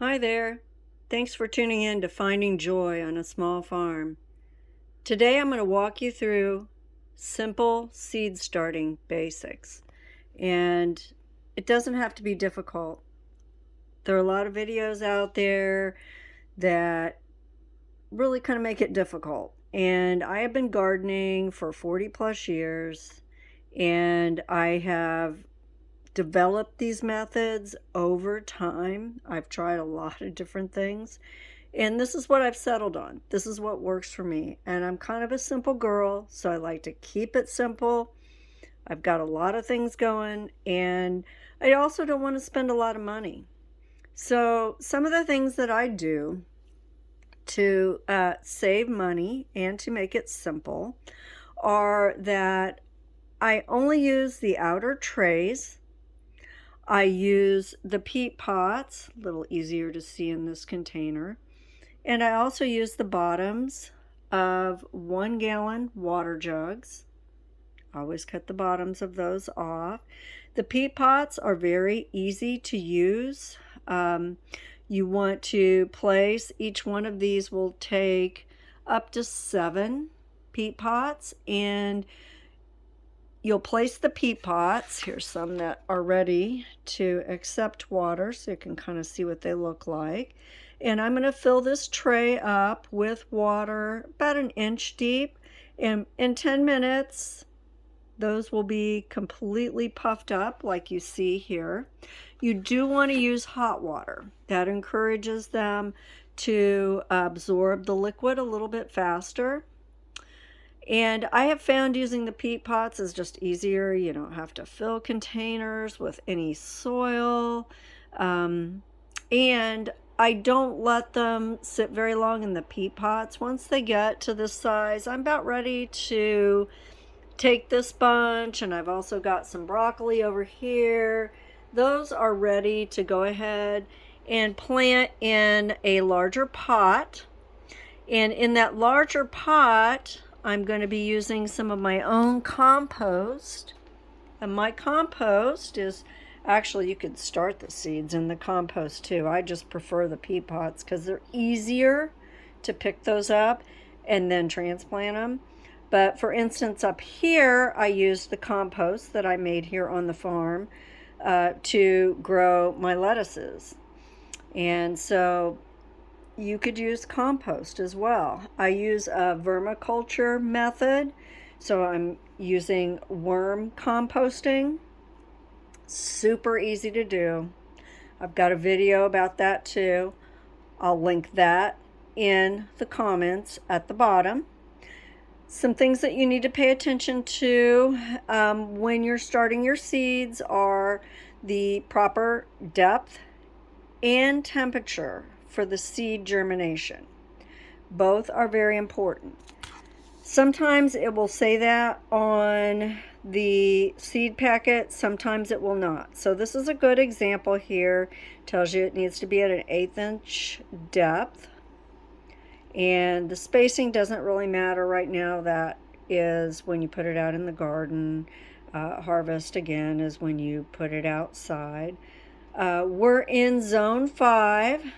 Hi there. Thanks for tuning in to Finding Joy on a Small Farm. Today I'm going to walk you through simple seed starting basics. And it doesn't have to be difficult. There are a lot of videos out there that really kind of make it difficult. And I have been gardening for 40 plus years, and I have developed these methods over time. I've tried a lot of different things, and this is what I've settled on. This is what works for me. And I'm kind of a simple girl, so I like to keep it simple. I've got a lot of things going, and I also don't want to spend a lot of money. So some of the things that I do to save money and to make it simple are that I only use the outer trays. I use the peat pots, a little easier to see in this container. And I also use the bottoms of 1-gallon water jugs. Always cut the bottoms of those off. The peat pots are very easy to use. You want to place, each one of these will take up to 7 peat pots, and you'll place the peat pots. Here's some that are ready to accept water, so you can kind of see what they look like. And I'm going to fill this tray up with water about 1 inch deep. And in 10 minutes, those will be completely puffed up like you see here. You do want to use hot water. That encourages them to absorb the liquid a little bit faster. And I have found using the peat pots is just easier. You don't have to fill containers with any soil. And I don't let them sit very long in the peat pots. Once they get to this size, I'm about ready to take this bunch, and I've also got some broccoli over here. Those are ready to go ahead and plant in a larger pot. And in that larger pot, I'm going to be using some of my own compost. And my compost is, actually, you could start the seeds in the compost too. I just prefer the peat pots because they're easier to pick those up and then transplant them. But for instance, up here, I used the compost that I made here on the farm to grow my lettuces. And so you could use compost as well. I use a vermiculture method, so I'm using worm composting. Super easy to do. I've got a video about that too. I'll link that in the comments at the bottom. Some things that you need to pay attention to when you're starting your seeds are the proper depth and temperature for the seed germination. Both are very important. Sometimes it will say that on the seed packet, sometimes it will not. So this is a good example here. Tells you it needs to be at an 1/8 inch depth. And the spacing doesn't really matter right now. That is when you put it out in the garden. Harvest again is when you put it outside. We're in zone 5,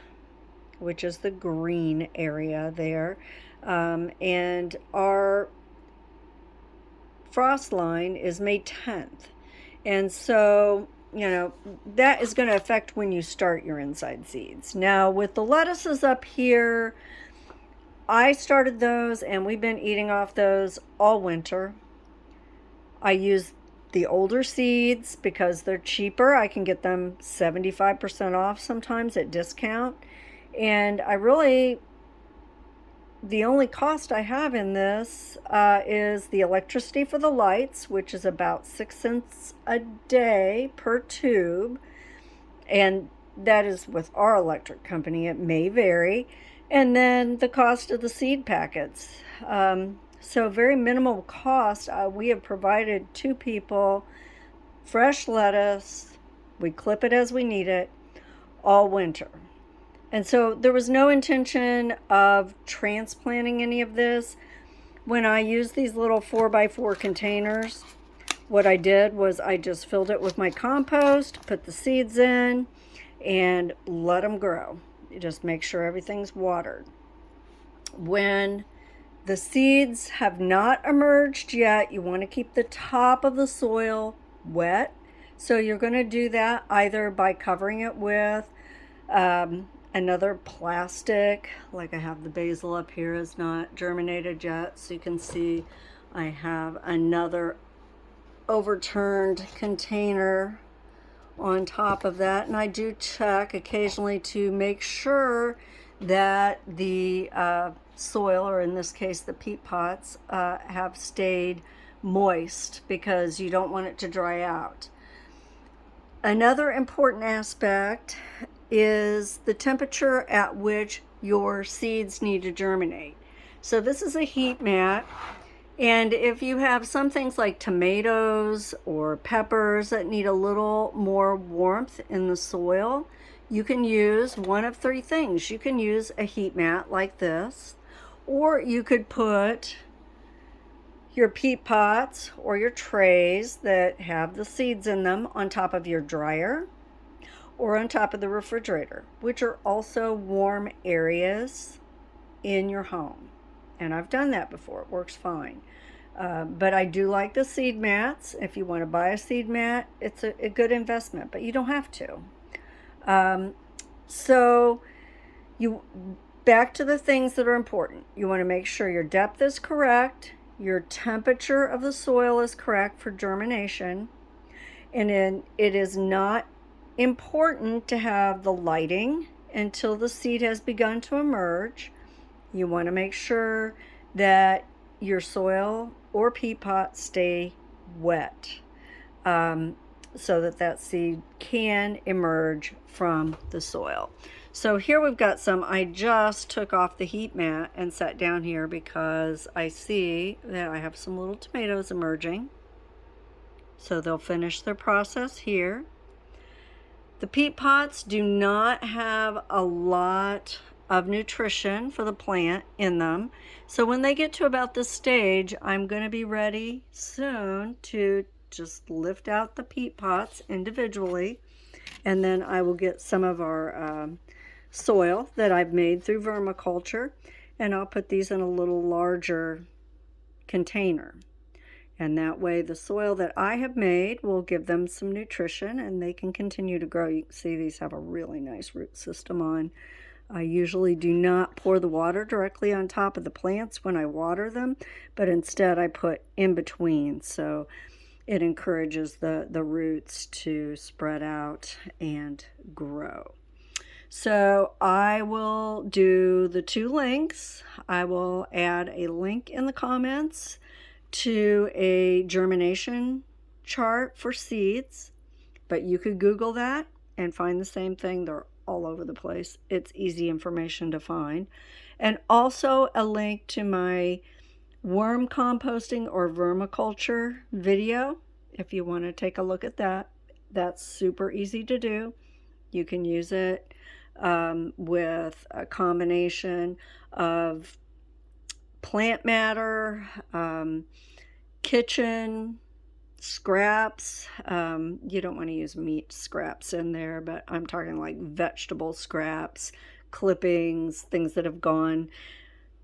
which is the green area there. And our frost line is May 10th. And so, that is going to affect when you start your inside seeds. Now, with the lettuces up here, I started those and we've been eating off those all winter. I use the older seeds because they're cheaper. I can get them 75% off sometimes at discount. And the only cost I have in this is the electricity for the lights, which is about 6 cents a day per tube. And that is with our electric company. It may vary. And then the cost of the seed packets. So very minimal cost. We have provided 2 people fresh lettuce. We clip it as we need it all winter. And so there was no intention of transplanting any of this. When I used these little 4x4 containers, what I did was I just filled it with my compost, put the seeds in, and let them grow. You just make sure everything's watered. When the seeds have not emerged yet, you want to keep the top of the soil wet. So you're going to do that either by covering it with another plastic, like I have the basil up here is not germinated yet, so you can see I have another overturned container on top of that, and I do check occasionally to make sure that the soil, or in this case the peat pots, have stayed moist, because you don't want it to dry out. Another important aspect is the temperature at which your seeds need to germinate. So this is a heat mat, and if you have some things like tomatoes or peppers that need a little more warmth in the soil, you can use one of three things. You can use a heat mat like this, or you could put your peat pots or your trays that have the seeds in them on top of your dryer or on top of the refrigerator, which are also warm areas in your home. And I've done that before. It works fine. But I do like the seed mats. If you want to buy a seed mat, it's a good investment, but you don't have to. So back to the things that are important. You want to make sure your depth is correct, your temperature of the soil is correct for germination, and then it is not important to have the lighting until the seed has begun to emerge. You want to make sure that your soil or peat pot stay wet, so that seed can emerge from the soil. So here we've got some. I just took off the heat mat and sat down here because I see that I have some little tomatoes emerging. So they'll finish their process here. The peat pots do not have a lot of nutrition for the plant in them. So when they get to about this stage, I'm going to be ready soon to just lift out the peat pots individually. And then I will get some of our soil that I've made through vermiculture, and I'll put these in a little larger container. And that way the soil that I have made will give them some nutrition and they can continue to grow. You can see these have a really nice root system on. I usually do not pour the water directly on top of the plants when I water them, but instead I put in between, so it encourages the roots to spread out and grow. So I will do the two links. I will add a link in the comments to a germination chart for seeds, but you could Google that and find the same thing. They're all over the place. It's easy information to find. And also a link to my worm composting or vermiculture video if you want to take a look at that. That's super easy to do. You can use it with a combination of plant matter, kitchen scraps. You don't want to use meat scraps in there, but I'm talking like vegetable scraps, clippings, things that have gone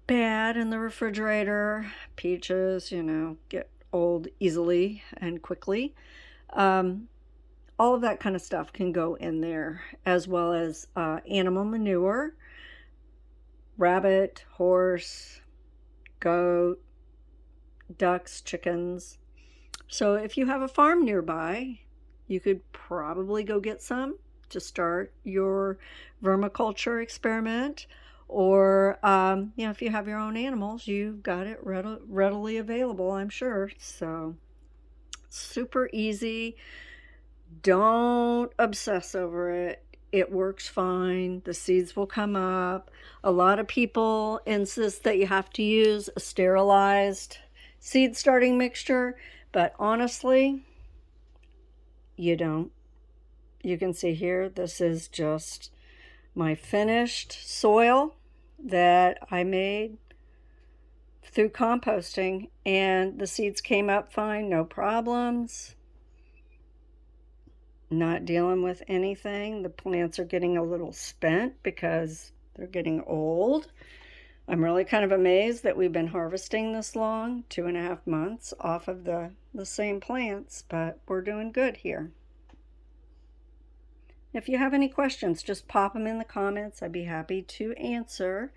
bad in the refrigerator. Peaches, get old easily and quickly. All of that kind of stuff can go in there, as well as animal manure, rabbit, horse, goat, ducks, chickens. So if you have a farm nearby, you could probably go get some to start your vermiculture experiment. Or, if you have your own animals, you've got it readily available, I'm sure. So super easy. Don't obsess over it. It works fine. The seeds will come up. A lot of people insist that you have to use a sterilized seed starting mixture, but honestly, you don't. You can see here, this is just my finished soil that I made through composting, and the seeds came up fine, no problems. not dealing with anything. The plants are getting a little spent because they're getting old. I'm really kind of amazed that we've been harvesting this long, 2.5 months off of the same plants, but we're doing good here. If you have any questions, just pop them in the comments. I'd be happy to answer.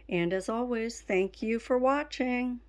And as always, thank you for watching.